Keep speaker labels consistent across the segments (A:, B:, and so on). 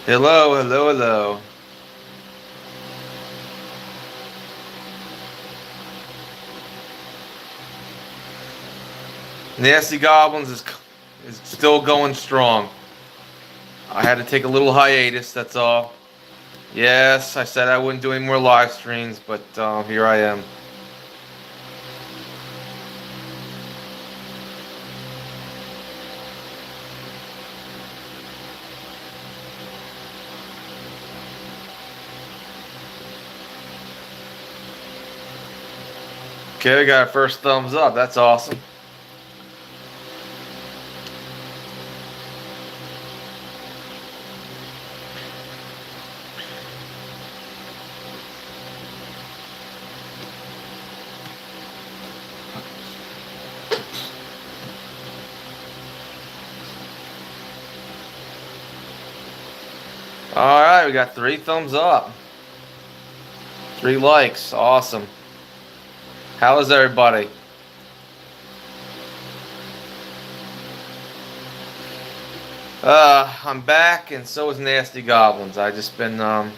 A: Hello, hello, hello. Nasty Goblins is still going strong. I had to take a little hiatus, that's all. Yes, I said I wouldn't do any more live streams, but here I am. Okay, we got our first thumbs up. That's awesome. Alright, we got 3 thumbs up. 3 likes. Awesome. How is everybody? I'm back, and so is Nasty Goblins. I just been, I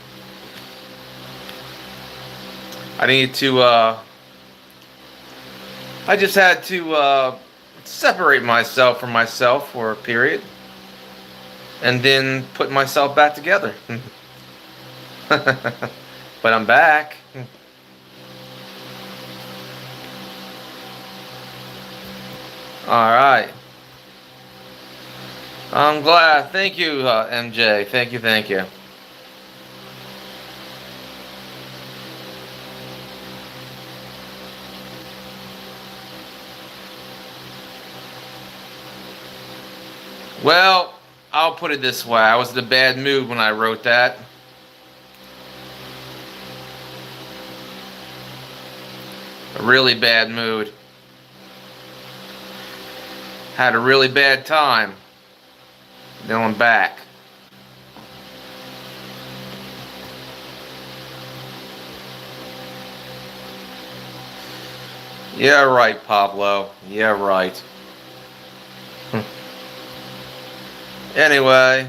A: needed to, I just had to, separate myself from myself for a period. And then put myself back together. But I'm back. Alright. I'm glad. Thank you, MJ. Thank you, thank you. Well, I'll put it this way. I was in a bad mood when I wrote that. A really bad mood. Had a really bad time. Now I'm back. Yeah, right, Pablo. Yeah, right. Anyway.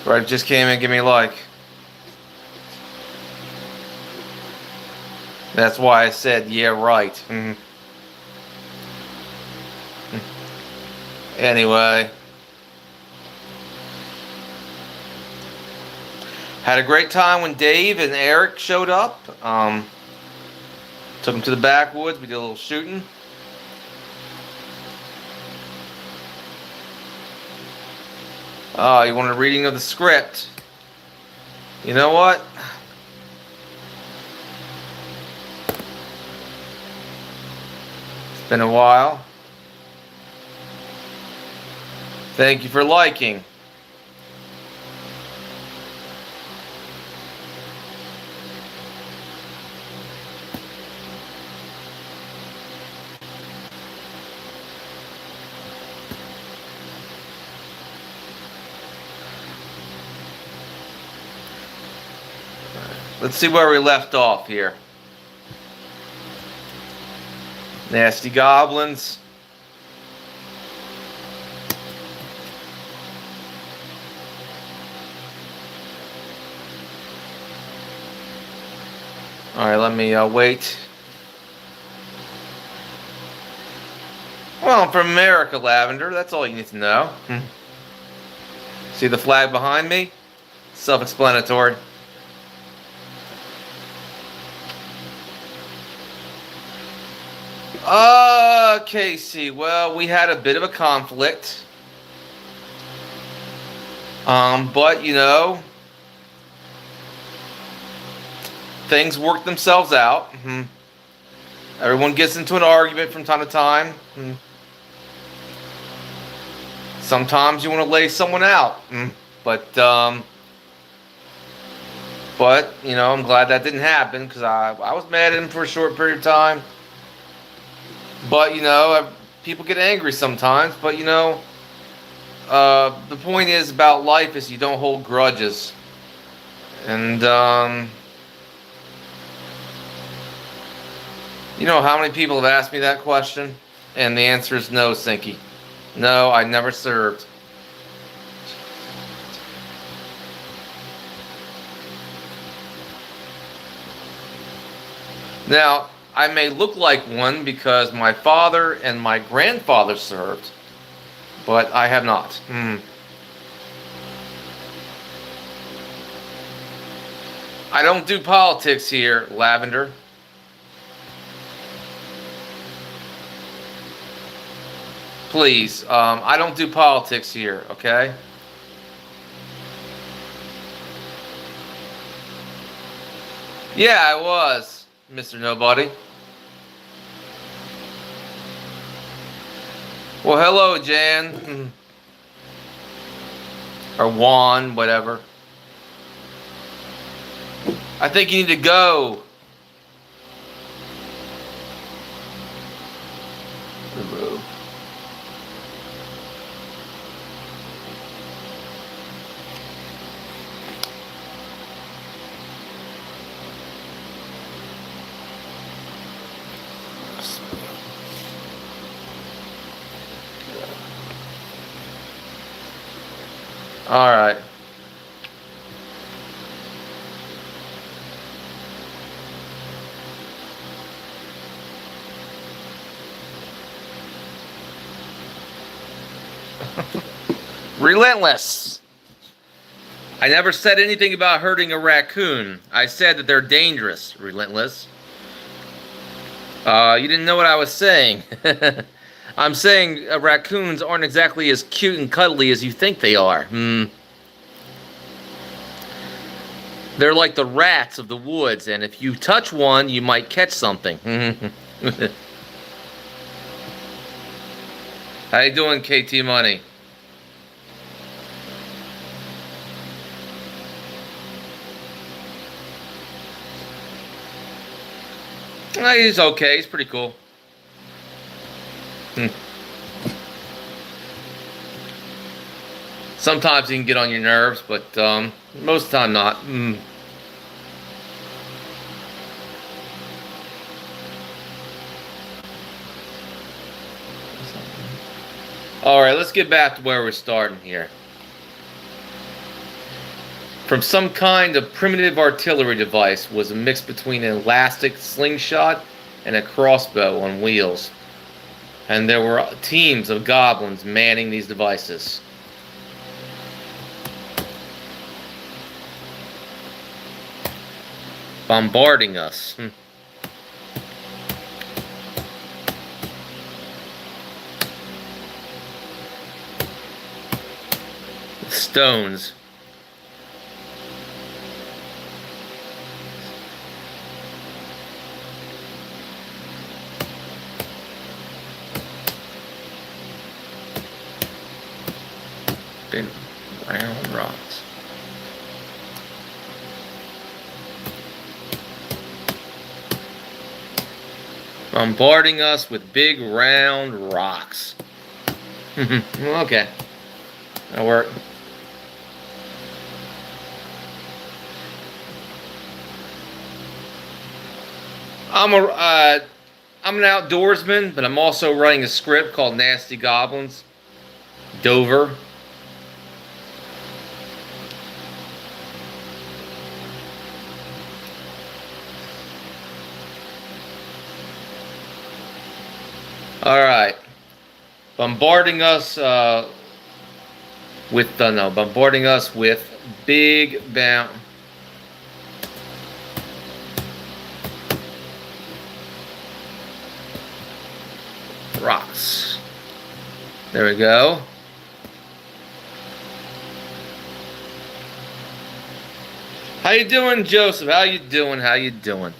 A: Right, just came in, give me a like. That's why I said, yeah, right. Anyway. Had a great time when Dave and Eric showed up. Took them to the backwoods. We did a little shooting. Oh, you want a reading of the script? You know what? It's been a while. Thank you for liking. Let's see where we left off here. Nasty Goblins. Alright, let me wait. Well, I'm from America, Lavender. That's all you need to know. See the flag behind me? Self-explanatory. Casey, well, we had a bit of a conflict. But, you know, things work themselves out. Everyone gets into an argument from time to time. Sometimes you want to lay someone out. But, you know, I'm glad that didn't happen because I was mad at him for a short period of time. But, you know, people get angry sometimes. But, you know, the point is about life is you don't hold grudges. And, You know how many people have asked me that question? And the answer is no, Sinky. No, I never served. Now, I may look like one because my father and my grandfather served, but I have not. I don't do politics here, Lavender. Please, I don't do politics here, okay? Yeah, I was, Mr. Nobody. Well, hello, Jan. Or Juan, whatever. I think you need to go. Remove. All right. Relentless. I never said anything about hurting a raccoon. I said that they're dangerous. Relentless. You didn't know what I was saying. I'm saying raccoons aren't exactly as cute and cuddly as you think they are. They're like the rats of the woods, and if you touch one, you might catch something. How you doing, KT Money? He's okay. He's pretty cool. Sometimes he can get on your nerves, but most of the time not. Alright, let's get back to where we're starting here. From some kind of primitive artillery device was a mix between an elastic slingshot and a crossbow on wheels. And there were teams of goblins manning these devices. Bombarding us. Stones. Big round rocks. Bombarding us with big round rocks. Okay. That'll work. I'm an outdoorsman, but I'm also writing a script called Nasty Goblins. Dover. Alright. Bombarding us bombarding us with big bound rocks. There we go. How you doing, Joseph? How you doing? How you doing?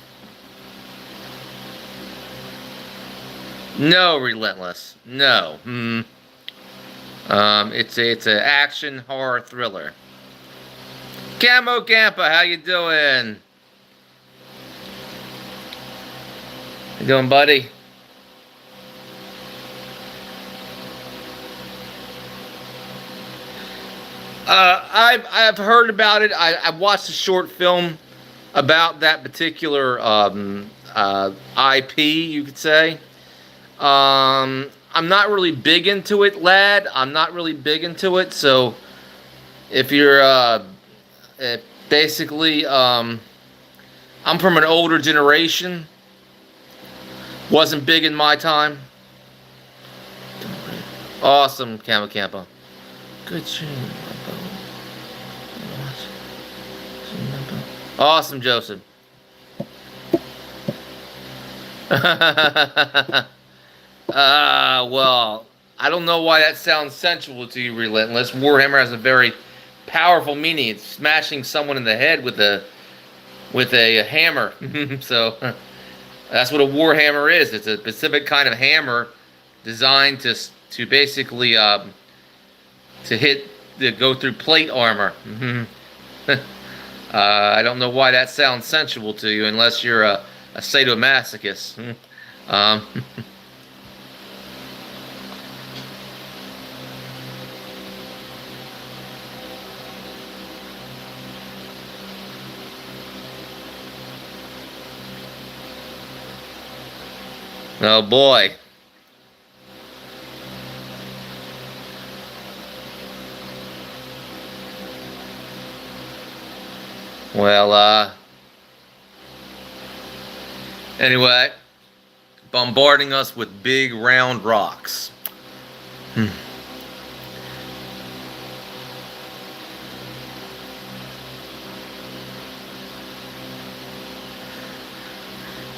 A: No, Relentless. No. It's an action horror thriller. Camo Gampa, how you doing? How you doing, buddy? I've heard about it. I watched a short film about that particular IP, you could say. I'm not really big into it, lad. I'm not really big into it. So if you're basically, I'm from an older generation. Wasn't big in my time. Awesome, Campa. Good shit. Awesome, Joseph. Well, I don't know why that sounds sensual to you, Relentless. Warhammer has a very powerful meaning. It's smashing someone in the head with a hammer. So that's what a warhammer is. It's a specific kind of hammer designed to basically to go through plate armor. I don't know why that sounds sensual to you, unless you're a sadomasochist. Oh boy. Well, anyway, bombarding us with big round rocks.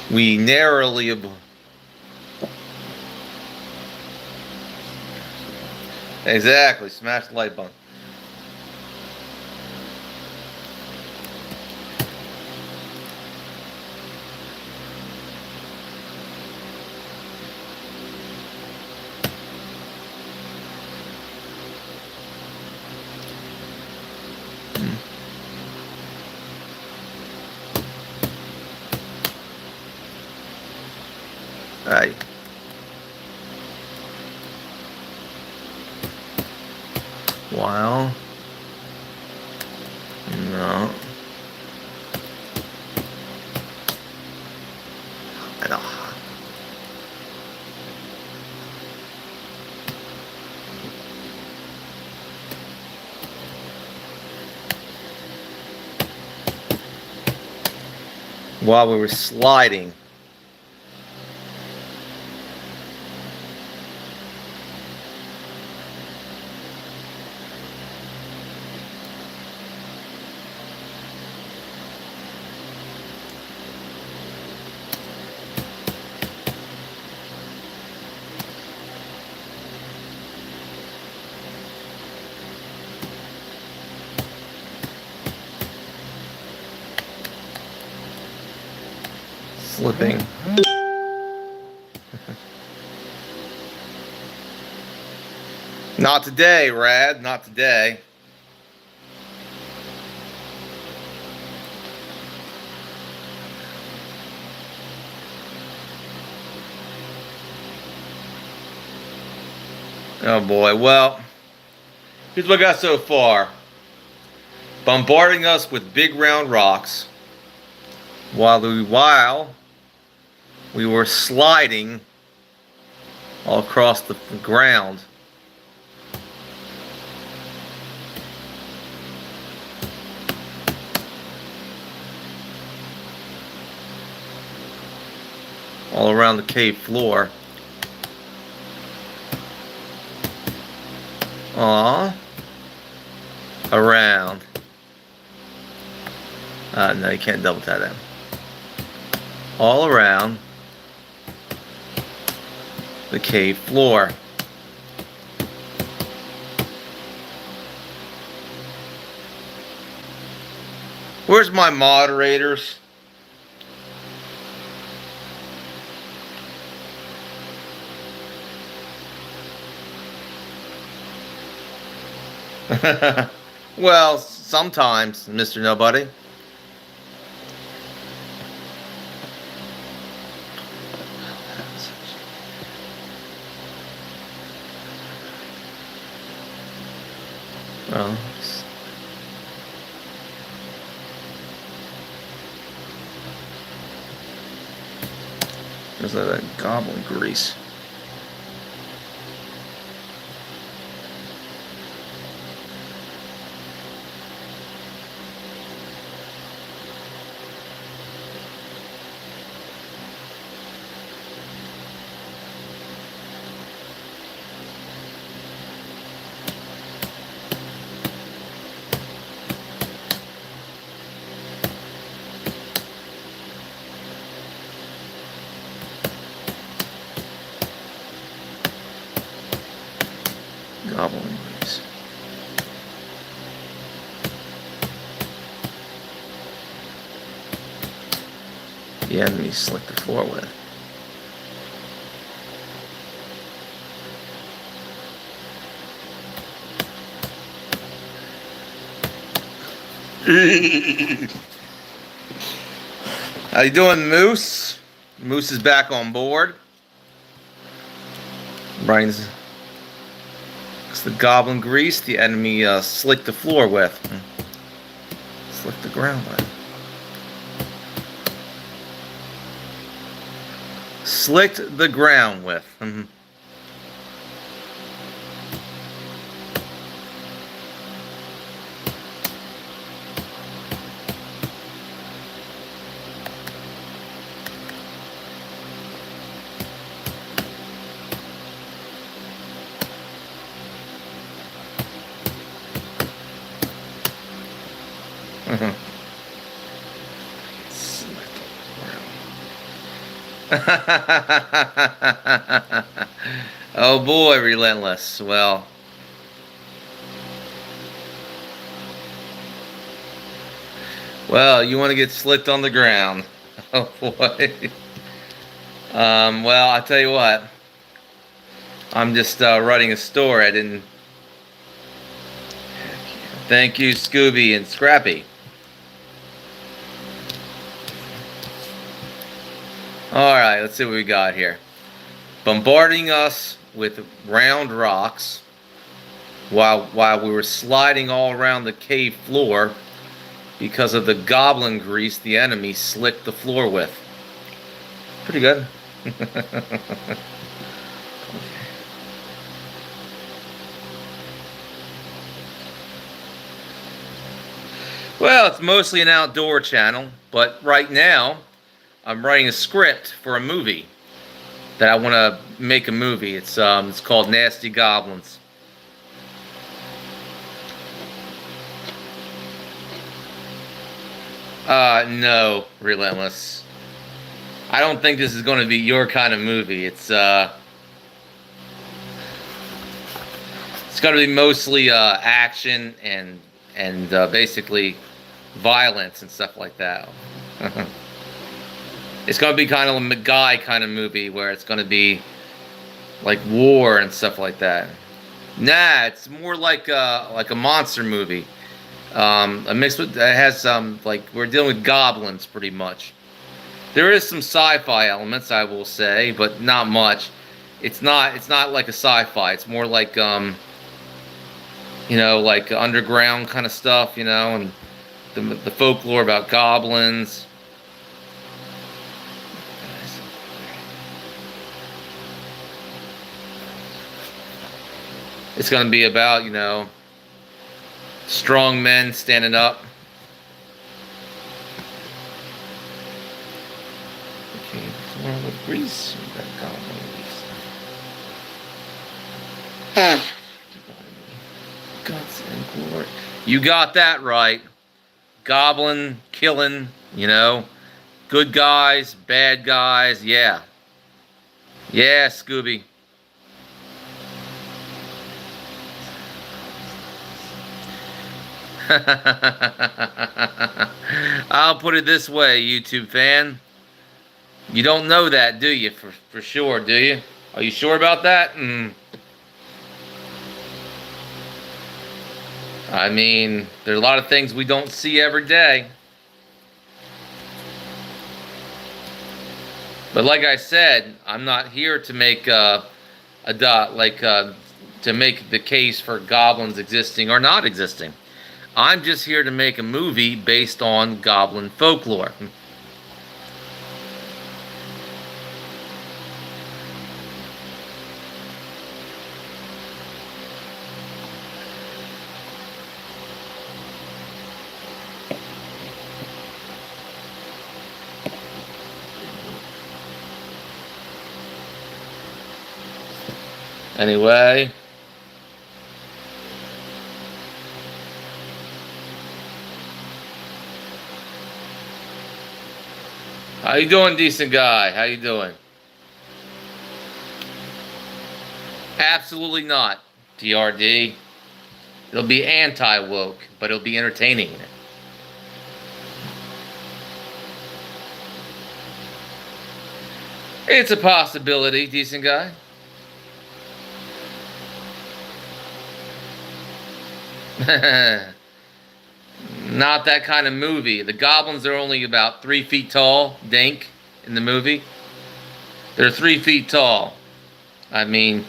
A: We narrowly... Exactly, smash the light button. Right. Well, no. I don't. While we were sliding. Slipping. Not today, Rad. Not today. Oh boy. Well, here's what I got so far. Bombarding us with big round rocks while we were sliding all across the ground. All around the cave floor. Around. No, you can't double tap that. All around the cave floor. Where's my moderators? Well, sometimes, Mr. Nobody. Well, There's that goblin grease. Goblin grease. The enemy slick the floor with. How you doing, Moose? Moose is back on board. Brian's it's the goblin grease the enemy slicked the floor with. Slicked the ground with. Slicked the ground with. Oh boy, relentless. Well, you want to get slicked on the ground. Oh boy. Well, I tell you what. I'm just running a store. I didn't. Thank you, Scooby and Scrappy. Alright, let's see what we got here. Bombarding us with round rocks while we were sliding all around the cave floor because of the goblin grease the enemy slicked the floor with. Pretty good. Well, it's mostly an outdoor channel, but right now I'm writing a script for a movie that I want to make a movie. It's called Nasty Goblins. No, Relentless. I don't think this is going to be your kind of movie. It's going to be mostly action and basically violence and stuff like that. It's going to be kind of a McGuy kind of movie where it's going to be like war and stuff like that. Nah, it's more like a monster movie. A mix with it has like we're dealing with goblins pretty much. There is some sci-fi elements, I will say, but not much. It's not like a sci-fi. It's more like you know, like underground kind of stuff, you know, and the folklore about goblins. It's going to be about, you know, strong men standing up. Okay, what's wrong with grease? Guts and glory. You got that right. Goblin killing, you know, good guys, bad guys, yeah. Yeah, Scooby. I'll put it this way, YouTube fan. You don't know that, do you? For sure, do you? Are you sure about that? I mean, there's a lot of things we don't see every day. But like I said, I'm not here to make to make the case for goblins existing or not existing. I'm just here to make a movie based on goblin folklore. Anyway. How you doing, decent guy? How you doing? Absolutely not, TRD. It'll be anti-woke, but it'll be entertaining. It's a possibility, decent guy. Not that kind of movie. The goblins are only about 3 feet tall, dink, in the movie. They're 3 feet tall. I mean...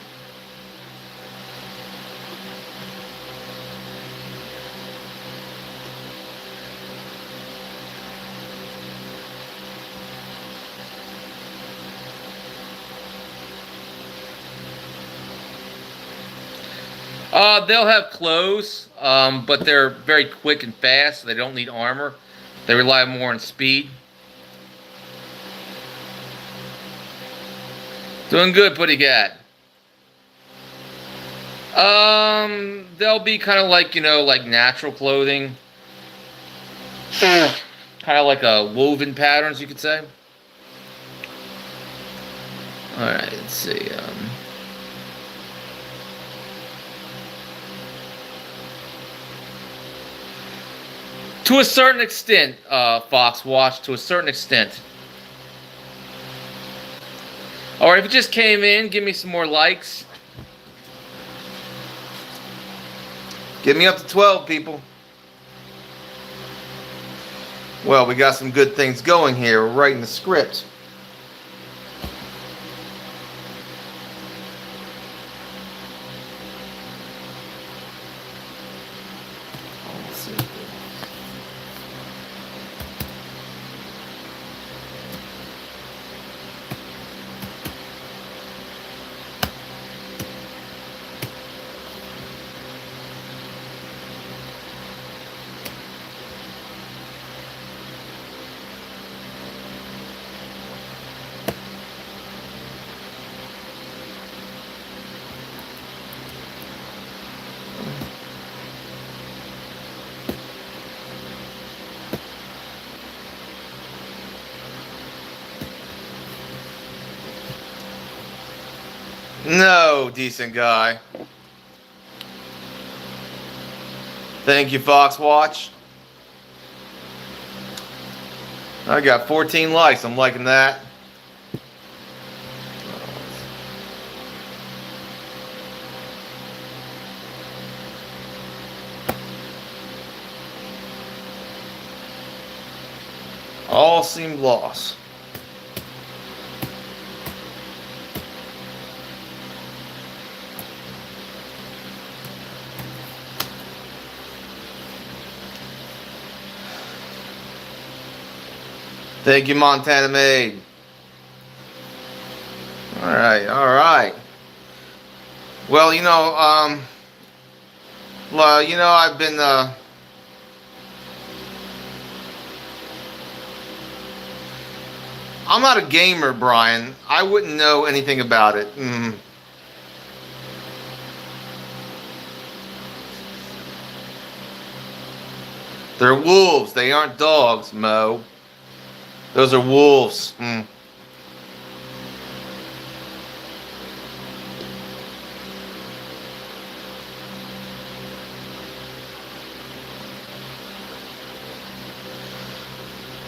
A: they'll have clothes, but they're very quick and fast, so they don't need armor. They rely more on speed. Doing good, Putty Cat. They'll be kind of like, like natural clothing. Kind of like a woven patterns, you could say. Alright, let's see. To a certain extent, Fox Watch, to a certain extent. Or if you just came in, give me some more likes. Get me up to 12, people. Well, we got some good things going here. We're writing the script. No, decent guy. Thank you, Fox Watch. I got 14 likes. I'm liking that. All seemed lost. Thank you, Montana Maid. Alright, alright. Well, I've been, I'm not a gamer, Brian. I wouldn't know anything about it. They're wolves. They aren't dogs, Mo. Those are wolves.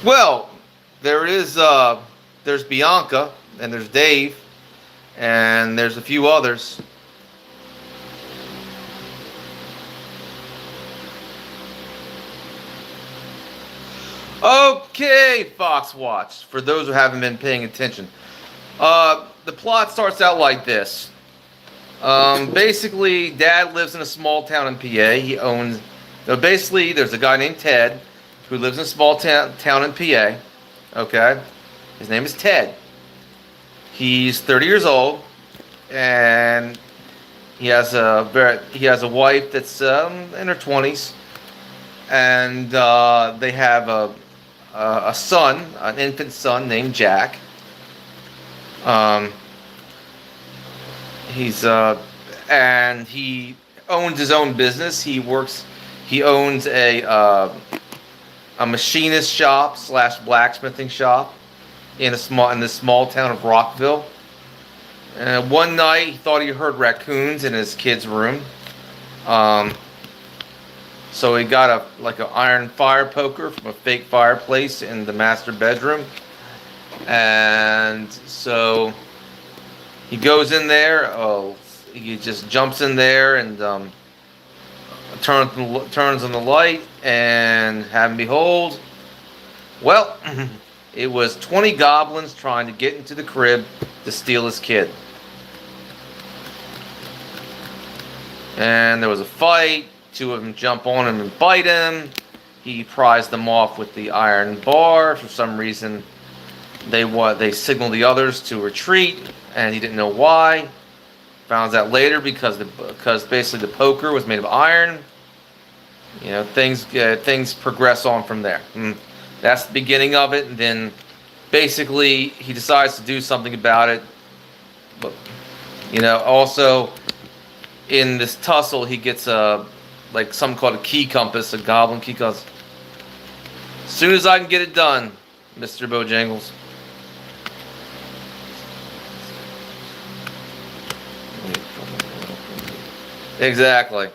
A: Well, there's Bianca, and there's Dave, and there's a few others. Okay, Fox Watch, for those who haven't been paying attention. The plot starts out like this. Basically, Dad lives in a small town in PA. He owns... basically, there's a guy named Ted who lives in a small town in PA. Okay? His name is Ted. He's 30 years old, and he has a wife that's in her 20s, and they have a son, an infant son named Jack. He's and he owns his own business. He owns a machinist shop slash blacksmithing shop in this small town of Rockville. One night, he thought he heard raccoons in his kid's room. So he got an iron fire poker from a fake fireplace in the master bedroom, and so he goes in there. He just jumps in there and turns on the light, and have behold, well, it was 20 goblins trying to get into the crib to steal his kid. And there was a fight. Two of them jump on him and bite him. He pries them off with the iron bar. For some reason, they signaled the others to retreat, and he didn't know why. Found out later because basically the poker was made of iron. You know, things progress on from there. That's the beginning of it, and then basically he decides to do something about it. But also in this tussle, he gets something called a key compass, a goblin key compass. As soon as I can get it done, Mr. Bojangles. Exactly.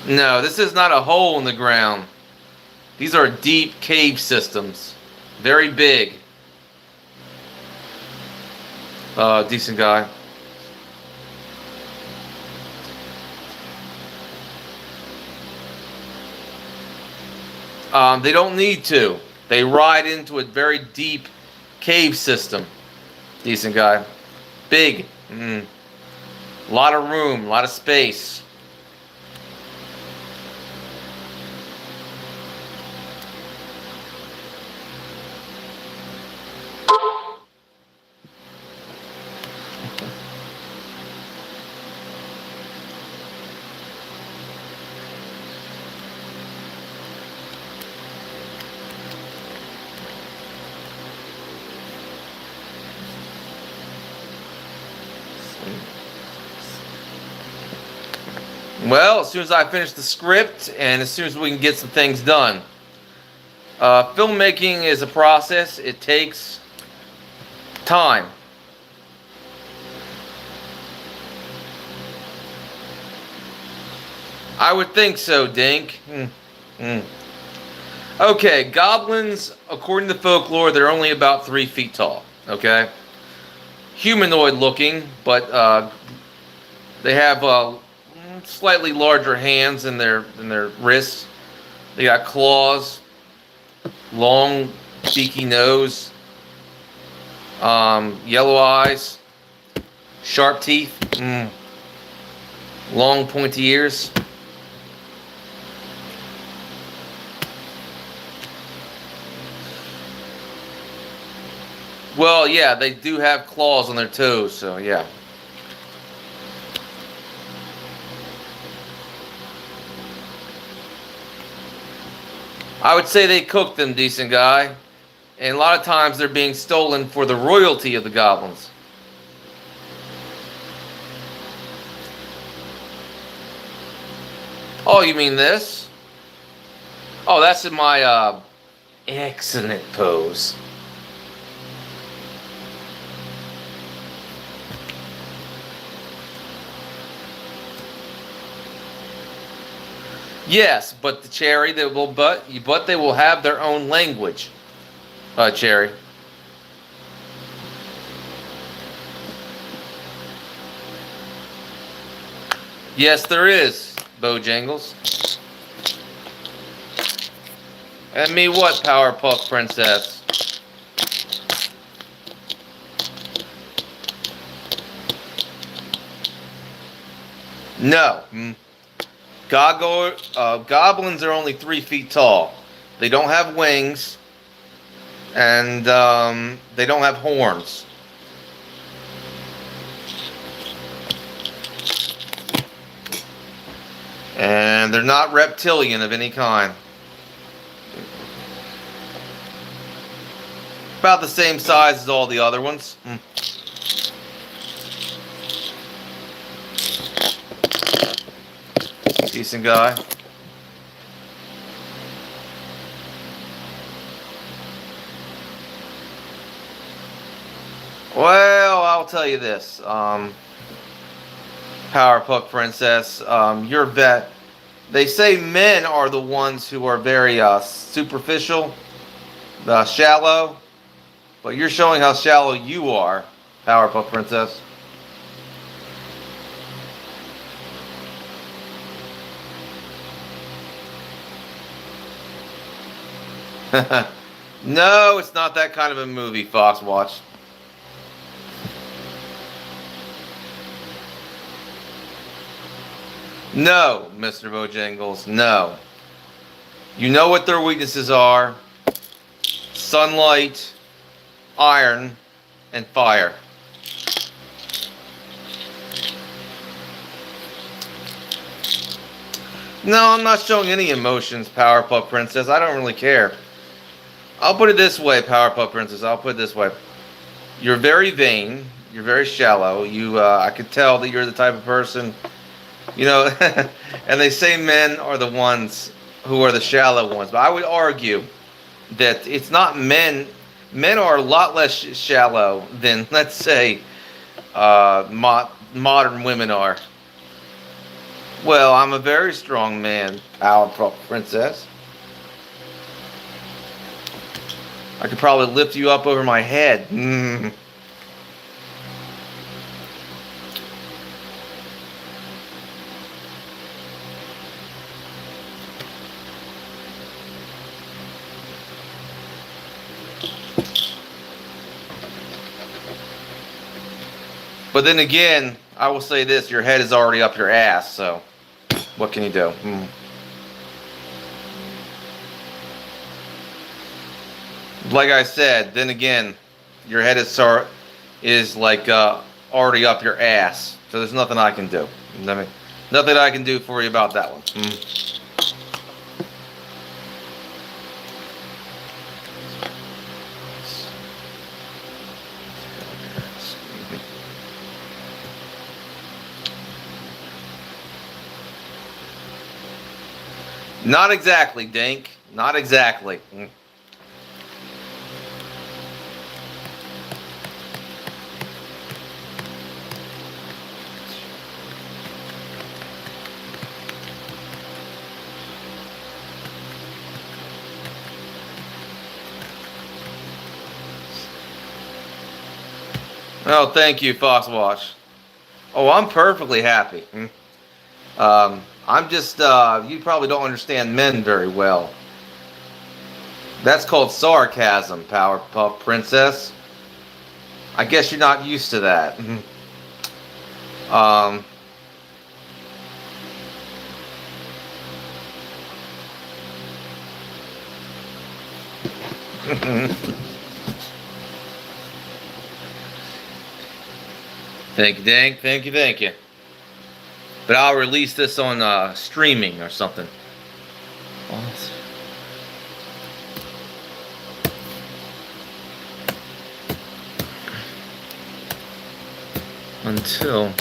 A: No, this is not a hole in the ground. These are deep cave systems. Very big. Decent guy. They don't need to. They ride into a very deep cave system. Decent guy. Big. A lot of room, a lot of space. Well, as soon as I finish the script and as soon as we can get some things done. Filmmaking is a process. It takes time. I would think so, Dink. Okay, goblins, according to folklore, they're only about 3 feet tall. Okay? Humanoid looking, but they have slightly larger hands than their wrists. They got claws, long beaky nose, yellow eyes, sharp teeth, long pointy ears. Well, yeah, they do have claws on their toes, so yeah. I would say they cook them, decent guy. And a lot of times they're being stolen for the royalty of the goblins. Oh, you mean this? Oh, that's in my excellent pose. Yes, but the Cherry, they will have their own language. Cherry. Yes, there is, Bojangles. And me what, Powerpuff Princess? No. Goblins are only 3 feet tall. They don't have wings, and they don't have horns. And they're not reptilian of any kind. About the same size as all the other ones. Decent guy. Well, I'll tell you this, Powerpuff Princess, you're vet. They say men are the ones who are very superficial, shallow, but you're showing how shallow you are, Powerpuff Princess. No, it's not that kind of a movie, Foxwatch. No, Mr. Bojangles, no. You know what their weaknesses are. Sunlight, iron, and fire. No, I'm not showing any emotions, Powerpuff Princess. I don't really care. I'll put it this way, Powerpuff Princess. I'll put it this way. You're very vain. You're very shallow. I could tell that you're the type of person, you know, and they say men are the ones who are the shallow ones. But I would argue that it's not men. Men are a lot less shallow than, let's say, modern women are. Well, I'm a very strong man, Powerpuff Princess. I could probably lift you up over my head. But then again, I will say this, your head is already up your ass, so what can you do? Like I said, then again, your head is like already up your ass, so there's nothing I can do. Nothing I can do for you about that one. Not exactly, Dink. Not exactly. Oh, thank you, Foxwatch. Oh, I'm perfectly happy. I'm just, you probably don't understand men very well. That's called sarcasm, Powerpuff Princess. I guess you're not used to that. Thank you, Dank. Thank you, thank you. But I'll release this on streaming or something. Until...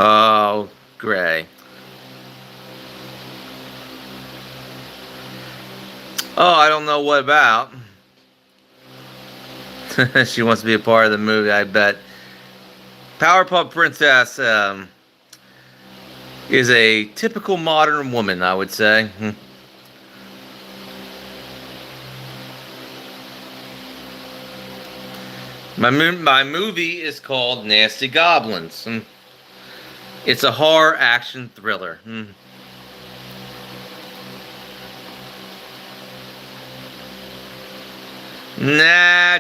A: Oh, Gray. Oh, I don't know what about. She wants to be a part of the movie, I bet. Powerpuff Princess is a typical modern woman, I would say. My movie is called Nasty Goblins. It's a horror action thriller. Nah,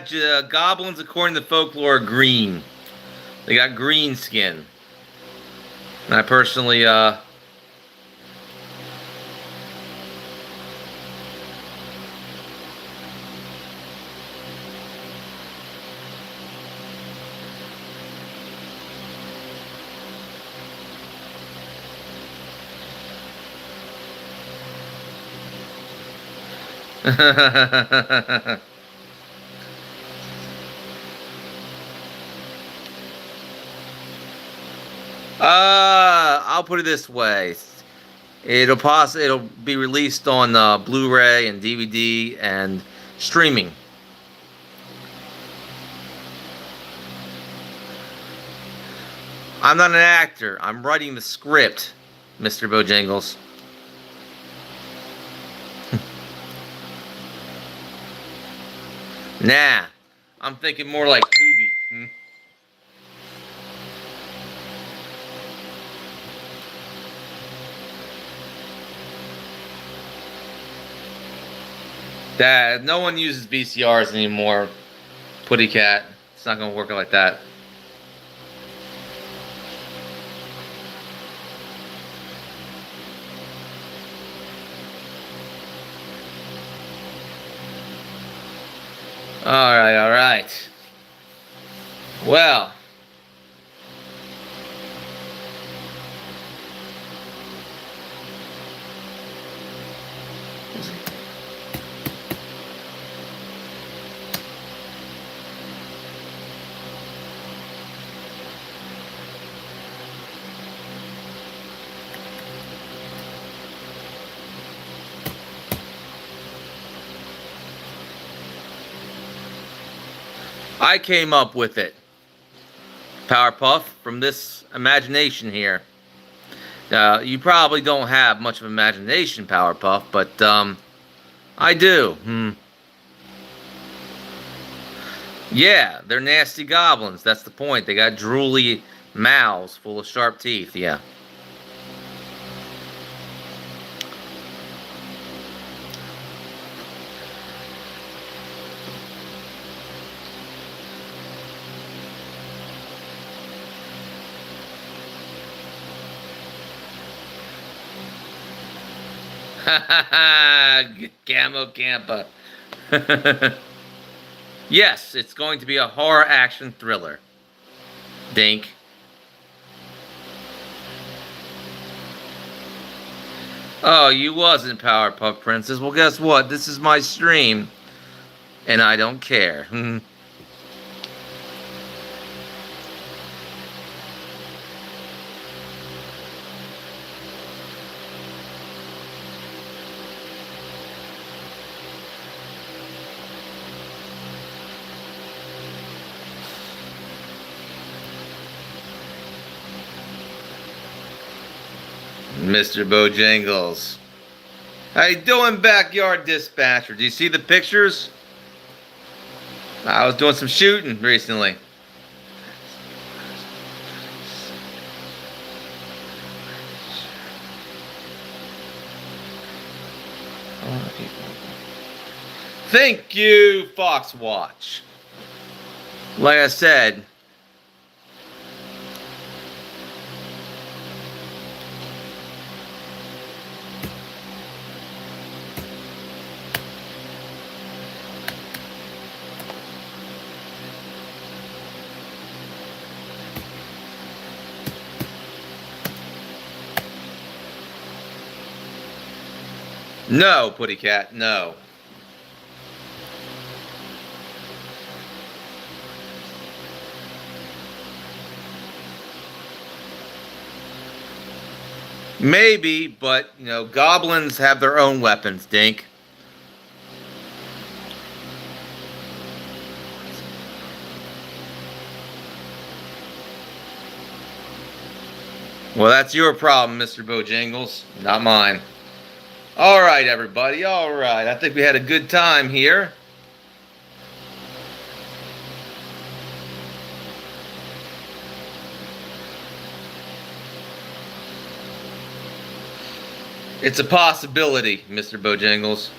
A: goblins, according to folklore, are green. They got green skin. And I personally, I'll put it this way. It'll be released on Blu-ray and DVD and streaming. I'm not an actor. I'm writing the script, Mr. Bojangles. Nah, I'm thinking more like Tubi. That no one uses VCRs anymore. Putty cat. It's not gonna work like that. Alright, alright. Well. I came up with it, Powerpuff, from this imagination here. You probably don't have much of imagination, Powerpuff, but I do. Yeah, they're nasty goblins. That's the point. They got drooly mouths full of sharp teeth. Yeah. Camo Campa. Yes, it's going to be a horror action thriller. Dink. Oh, you wasn't Powerpuff Princess. Well, guess what? This is my stream, and I don't care. Mr. Bojangles. How you doing, Backyard Dispatcher? Do you see the pictures? I was doing some shooting recently. Thank you, Foxwatch. Like I said, no, Putty Cat, no. Maybe, but, you know, goblins have their own weapons, Dink. Well, that's your problem, Mr. Bojangles, not mine. All right, everybody, all right. I think we had a good time here. It's a possibility, Mr. Bojangles.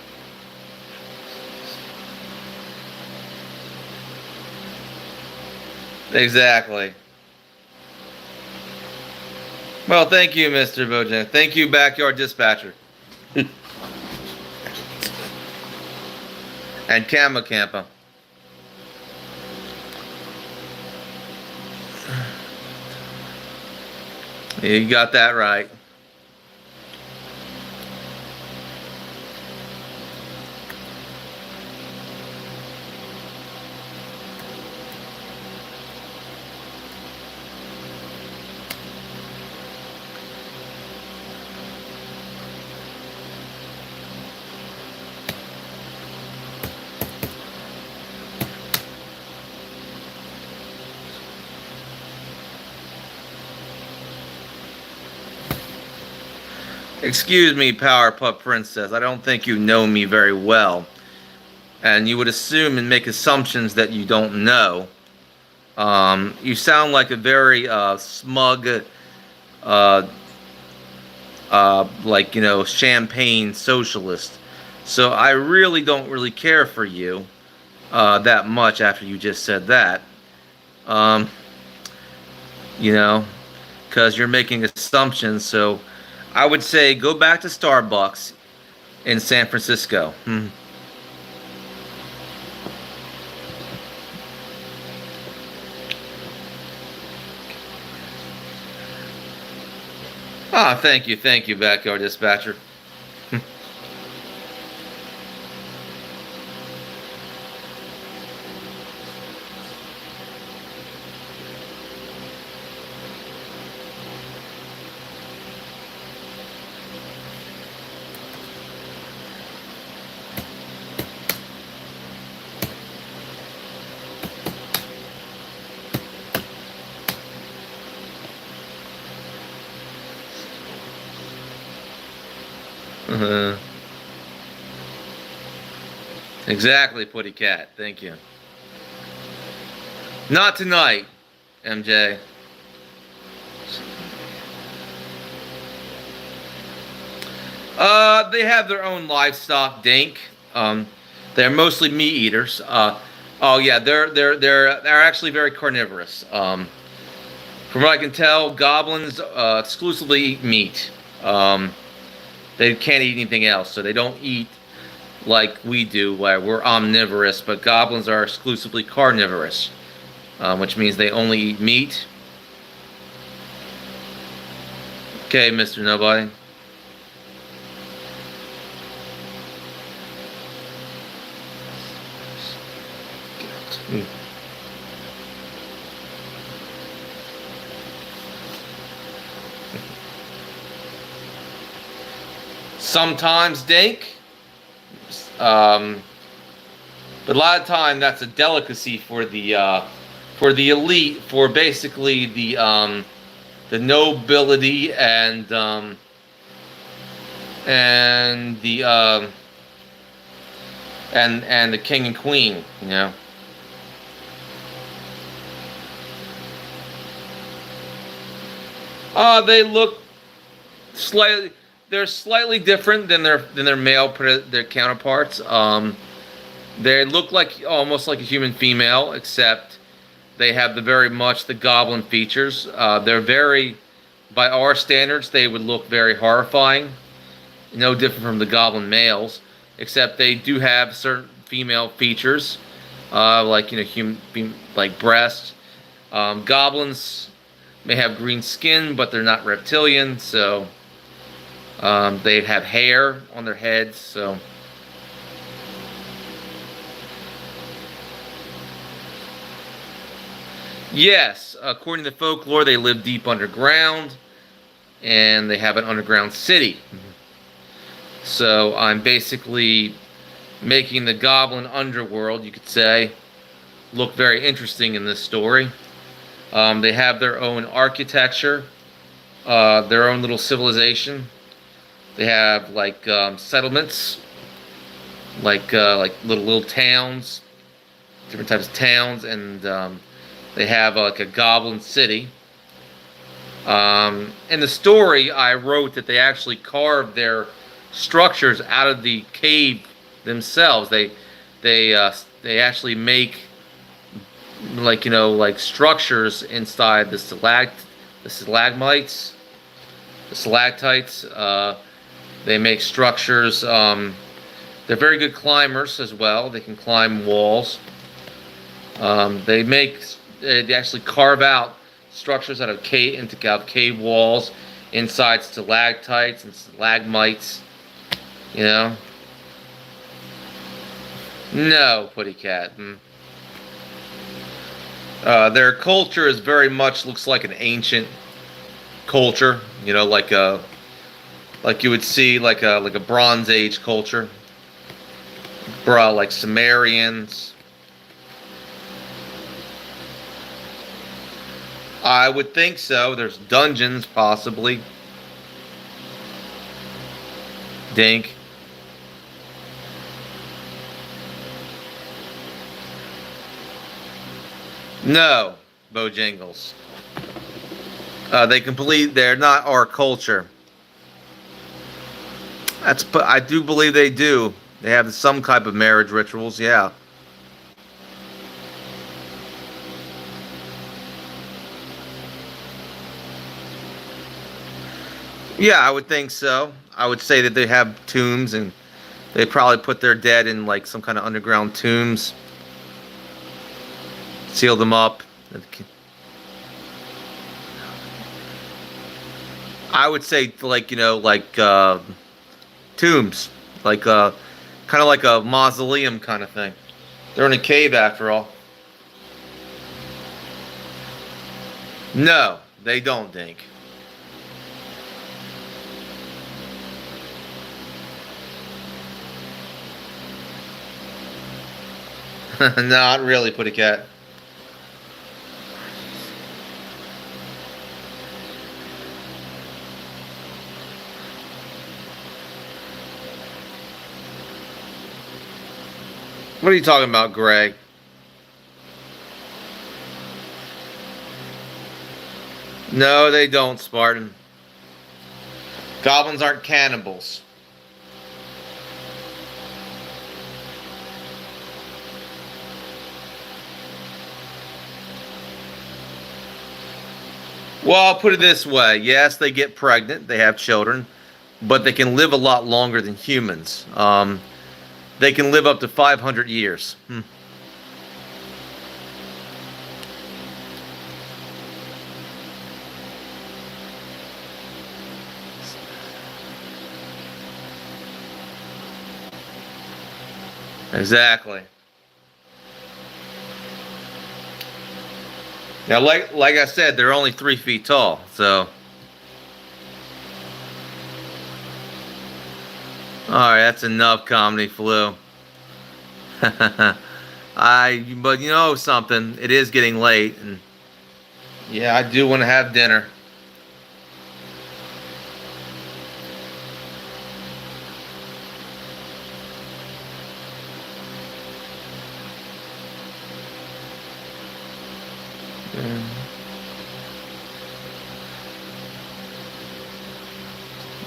A: Exactly. Well, thank you, Mr. Bojan. Thank you, Backyard Dispatcher. And Kama Kampa. You got that right. Excuse me, Powerpuff Princess. I don't think you know me very well. And you would assume and make assumptions that you don't know. You sound like a very smug, uh, like, champagne socialist. So I really don't really care for you that much after you just said that. Um, because you're making assumptions. So I would say go back to Starbucks in San Francisco. Ah, thank you, Backyard Dispatcher. uh Exactly, Putty Cat. Thank you. Not tonight, MJ. They have their own livestock, Dink. They're mostly meat eaters. Oh yeah, they're actually very carnivorous. From what I can tell, goblins exclusively eat meat. They can't eat anything else, so they don't eat like we do, where we're omnivorous. But goblins are exclusively carnivorous, which means they only eat meat. Okay, Mr. Nobody. Sometimes Dink, but a lot of time that's a delicacy for the elite, for basically the nobility and the king and queen, They look slightly. They're slightly different than their their counterparts. They look like almost like a human female, except they have very much the goblin features. They're very, by our standards, they would look very horrifying. No different from the goblin males, except they do have certain female features, like like breasts. Goblins may have green skin, but they're not reptilian, so they have hair on their heads. So yes, according to folklore, they live deep underground, and they have an underground city. So I'm basically making the goblin underworld, you could say, look very interesting in this story. They have their own architecture, their own little civilization. They have like settlements, like little towns, different types of towns, and they have like a goblin city. In the story, I wrote that they actually carved their structures out of the cave themselves. They actually make like, like structures inside the stalagmites, the stalactites. They make structures. They're very good climbers as well. They can climb walls. They actually carve out structures out of cave walls inside stalactites and stalagmites. You know. No, Putty Cat. Their culture is very much looks like an ancient culture. You know, like you would see like a Bronze Age culture. Like Sumerians. I would think so. There's dungeons possibly. Dink. No, Bojangles. They're not our culture. I do believe they do. They have some type of marriage rituals, yeah. Yeah, I would think so. I would say that they have tombs, and they probably put their dead in like some kind of underground tombs. Seal them up. I would say like tombs, like kind of like a mausoleum kind of thing. They're in a cave after all. No, they don't, Dink. Not really, Putty Cat. What are you talking about, Gray? No, they don't, Spartan. Goblins aren't cannibals. Well, I'll put it this way. Yes, they get pregnant. They have children. But they can live a lot longer than humans. They can live up to 500 years. Exactly. Now, like I said, they're only 3 feet tall, so. All right, that's enough comedy, Flu. But you know something, it is getting late, and yeah, I do want to have dinner.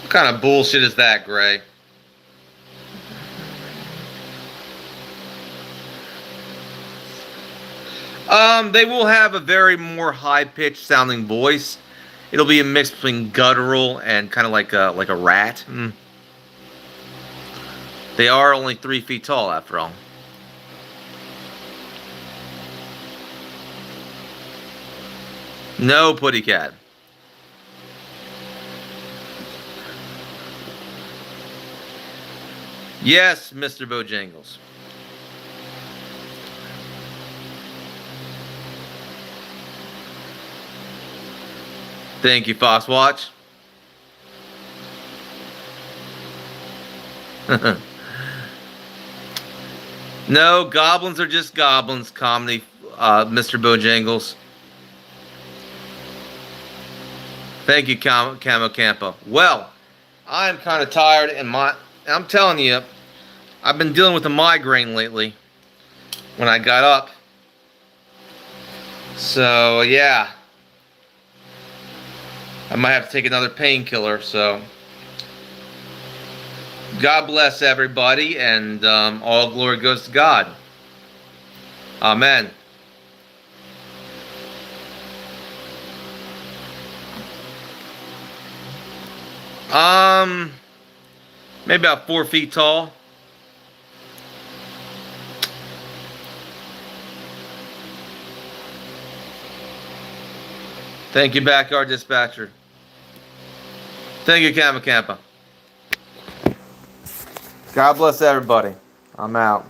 A: What kind of bullshit is that, Gray? They will have a very more high-pitched sounding voice. It'll be a mix between guttural and kind of like a rat. They are only 3 feet tall, after all. No, Putty Cat. Yes, Mr. Bojangles. Thank you, Foxwatch. No, goblins are just goblins, comedy, Mr. Bojangles. Thank you, Camo Campo. Well, I'm kind of tired, and I'm telling you, I've been dealing with a migraine lately when I got up. So, yeah. I might have to take another painkiller, so. God bless everybody, and all glory goes to God. Amen. Maybe about 4 feet tall. Thank you, Backyard Dispatcher. Thank you, Kama Kampa. God bless everybody. I'm out.